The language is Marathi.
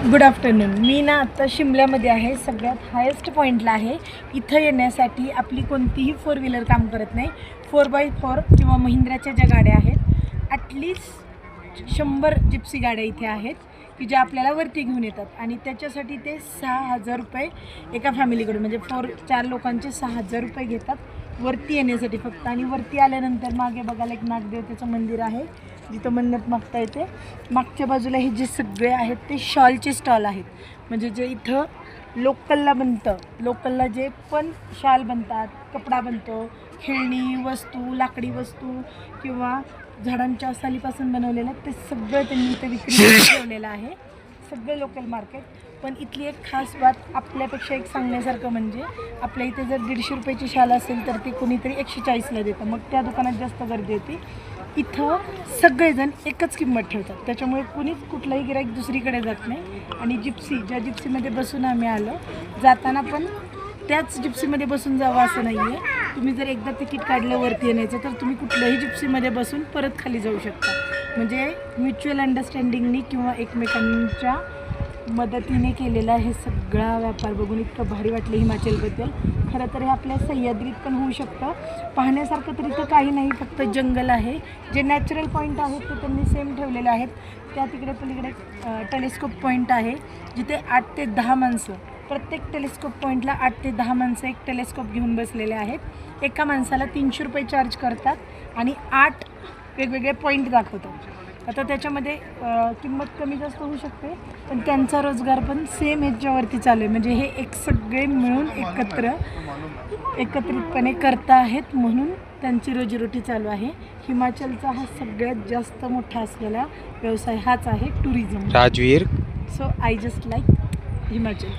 Good afternoon. मी ना आता शिमल्यामध्ये आहे, सगळ्यात हायेस्ट पॉईंटला आहे. इथं येण्यासाठी आपली कोणतीही 4 व्हीलर काम करत नाही. 4x4 किंवा महिंद्राच्या ज्या गाड्या आहेत, ॲटलिस्ट 100 जिप्सी गाड्या इथे आहेत की ज्या आपल्याला वरती घेऊन येतात. आणि त्याच्यासाठी ते 6,000 रुपये एका फॅमिलीकडून, म्हणजे 4 लोकांचे 6,000 रुपये घेतात वरती येण्यासाठी फक्त. आणि वरती आल्यानंतर मागे बघायला एक नागदेवतेचं मंदिर आहे जिथं मन्नत मागता येते. मागच्या बाजूला हे जे सगळे आहेत ते शॉलचे स्टॉल आहेत, म्हणजे जे इथं लोकलला बनतं, लोकलला जे पण शाल बनतात, कपडा बनतो, खेळणी वस्तू, लाकडी वस्तू किंवा झाडांच्या सालीपासून बनवलेलं, ते सगळं त्यांनी इथं विक्री ठेवलेलं आहे, सगळं लोकल मार्केट. पण इथली एक खास बात आपल्यापेक्षा एक सांगण्यासारखं म्हणजे, आपल्या इथे जर 150 रुपयाची शाल असेल तर ती कोणीतरी 140ला देतं, मग त्या दुकानात जास्त गर्दी होती. इथं सगळेजण एकच किंमत ठेवतात, त्याच्यामुळे कुणीच कुठलाही गिऱ्हाईक दुसरीकडे जात नाही. आणि ज्या जिप्सीमध्ये बसून आम्ही आलो, जाताना पण त्याच जिप्सीमध्ये बसून जावं असं नाही आहे. तुम्ही जर एकदा तिकीट काढलं वरती येण्याचं तर तुम्ही कुठल्याही जिप्सीमध्ये बसून परत खाली जाऊ शकता. म्हणजे म्युच्युअल अंडरस्टँडिंगनी किंवा एकमेकांच्या मदतीने केलेला हे सगळा व्यापार बघून इतकं भारी वाटलं हिमाचलबद्दल. खरं तर हे आपल्या सह्याद्रीत पण होऊ शकतं. पाहण्यासारखं तर इथं काही नाही, फक्त जंगल आहे. जे नॅचरल पॉईंट आहेत ते त्यांनी सेम ठेवलेले आहेत. त्या तिकडे पलीकडे टेलिस्कोप पॉईंट आहे जिथे 8 ते 10 माणसं, प्रत्येक टेलिस्कोप पॉईंटला 8 ते 10 माणसं एक टेलिस्कोप घेऊन बसलेले आहेत. एका माणसाला 300 रुपये चार्ज करतात आणि 8 वेगवेगळे पॉईंट दाखवतात. आता त्याच्यामध्ये किंमत कमी जास्त होऊ शकते, पण त्यांचा रोजगार पण सेम ह्याच्यावरती चालू आहे. म्हणजे हे एक सगळे मिळून एकत्रितपणे करता आहेत, म्हणून त्यांची रोजीरोटी चालू आहे. हिमाचलचा हा सगळ्यात जास्त मोठा असलेला व्यवसाय हाच आहे, tourism. Rajveer. So I just like Himachal.